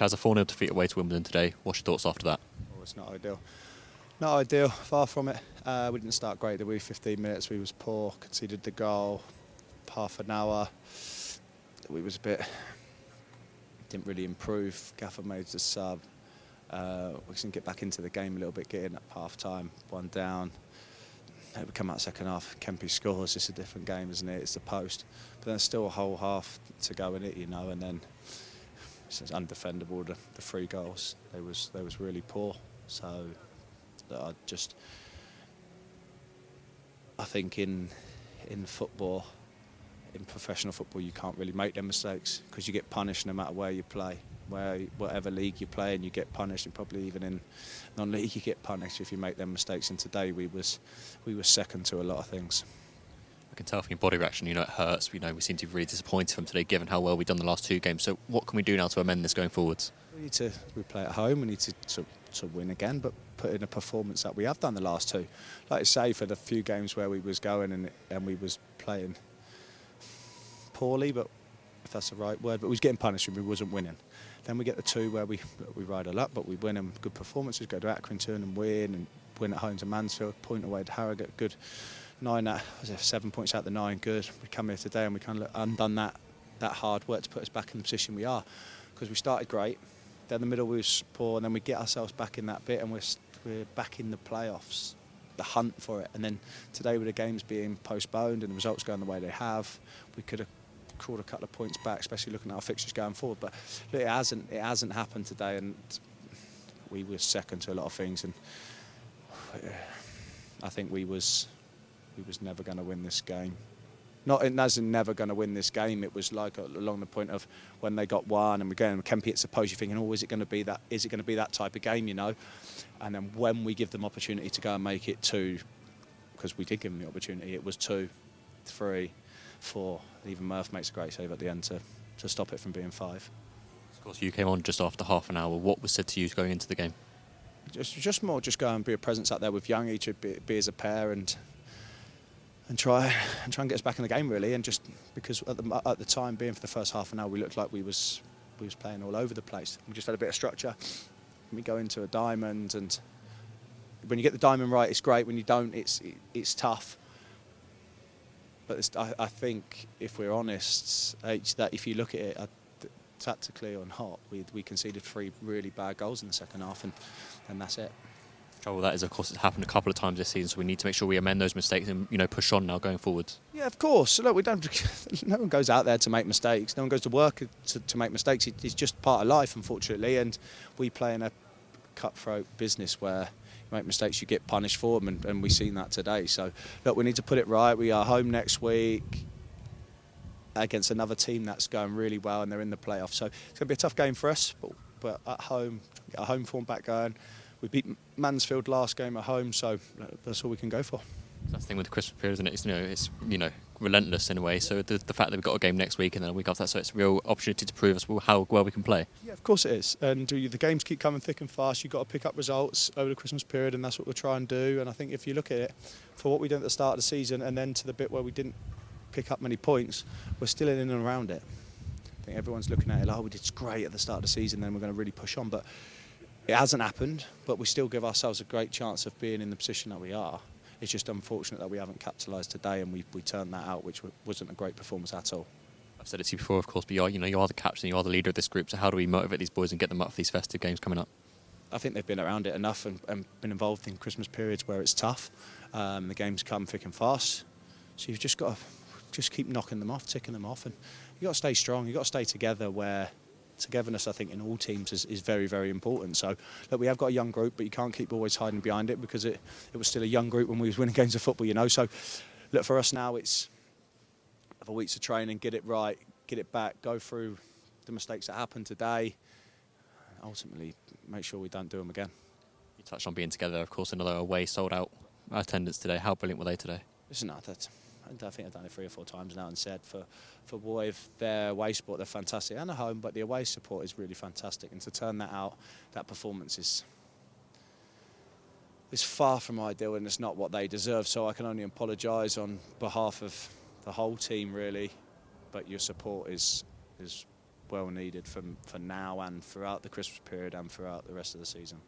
Chaz, a 4-0 defeat away to Wimbledon today. What's your thoughts after that? Oh, it's not ideal. Not ideal, far from it. We didn't start great, did we? 15 minutes, we was poor, conceded the goal, half an hour. We was a bit, didn't really improve. Gaffer made the sub. We didn't get back into the game a little bit, getting at half time, 1 down. We come out second half, Kempy scores, it's a different game, isn't it? It's the post. But then there's still a whole half to go in it, you know, and then it's undefendable, the 3 goals. They was really poor. So I think in football, in professional football, you can't really make them mistakes because you get punished no matter where you play. Whatever league you play in, you get punished, and probably even in non-league you get punished if you make them mistakes. And today we was second to a lot of things. I can tell from your body reaction, it hurts. We seem to be really disappointed from today, given how well we've done the last 2 games. So what can we do now to amend this going forwards? We play at home. We need to win again, but put in a performance that we have done the last 2. Like I say, for the few games where we was going and we was playing poorly, but if that's the right word, but we was getting punished and we wasn't winning. Then we get the 2 where we ride a lot, but we win them good performances, go to Accrington and win at home to Mansfield, point away to Harrogate, good 7 points out of the 9, good. We come here today and we kind of undone that hard work to put us back in the position we are, because we started great, then the middle was poor, and then we get ourselves back in that bit and we're back in the playoffs, the hunt for it. And then today, with the games being postponed and the results going the way they have, we could have crawled a couple of points back, especially looking at our fixtures going forward. But look, it hasn't happened today, and we were second to a lot of things, and I think we was never going to win this game. Not as in never going to win this game. It was like along the point of when they got 1 and we're going Kempy at suppose, you're thinking, oh, is it going to be that? Is it going to be that type of game, And then when we give them opportunity to go and make it 2, because we did give them the opportunity, it was 2, 3, 4. Even Murph makes a great save at the end to stop it from being 5. Of course, you came on just after half an hour. What was said to you going into the game? Just more, just go and be a presence out there with Young, each be as a pair and try and get us back in the game, really. And just because at the time being, for the first half an hour, we looked like we was playing all over the place. We just had a bit of structure. We go into a diamond, and when you get the diamond right, it's great. When you don't, it's tough. But I think, if we're honest, that if you look at it tactically or not, we conceded 3 really bad goals in the second half, and that's it. Trouble with that is, of course, it's happened a couple of times this season, so we need to make sure we amend those mistakes and push on now going forward. Yeah, of course. Look, we don't. No one goes out there to make mistakes. No one goes to work to make mistakes. It's just part of life, unfortunately. And we play in a cutthroat business where you make mistakes, you get punished for them, and we've seen that today. So look, we need to put it right. We are home next week against another team that's going really well, and they're in the playoffs. So it's going to be a tough game for us, but at home, get our home form back going. We beat Mansfield last game at home, so that's all we can go for. That's the thing with the Christmas period, isn't it? It's relentless in a way. So the fact that we've got a game next week and then a week after that, so it's a real opportunity to prove us how well we can play. Yeah, of course it is. And the games keep coming thick and fast. You've got to pick up results over the Christmas period, and that's what we'll try and do. And I think if you look at it, for what we did at the start of the season and then to the bit where we didn't pick up many points, we're still in and around it. I think everyone's looking at it like, oh, we did great at the start of the season, then we're going to really push on. But it hasn't happened, but we still give ourselves a great chance of being in the position that we are. It's just unfortunate that we haven't capitalised today, and we turned that out, which wasn't a great performance at all. I've said it to you before, of course, but you are the captain, you are the leader of this group, so how do we motivate these boys and get them up for these festive games coming up? I think they've been around it enough and been involved in Christmas periods where it's tough. The games come thick and fast, so you've just got to keep knocking them off, ticking them off, and you've got to stay strong, you've got to stay together, where togetherness, I think, in all teams is very, very important. So, look, we have got a young group, but you can't keep always hiding behind it, because it was still a young group when we was winning games of football, So, look, for us now, it's a couple of weeks of training, get it right, get it back, go through the mistakes that happened today, and ultimately make sure we don't do them again. You touched on being together, of course, another away sold-out attendance today. How brilliant were they today? Listen, I think I've done it 3 or 4 times now and said for Boyd, their away support, they're fantastic, and at home, but the away support is really fantastic. And to turn that out, that performance is far from ideal, and it's not what they deserve. So I can only apologise on behalf of the whole team, really. But your support is well needed for now and throughout the Christmas period and throughout the rest of the season.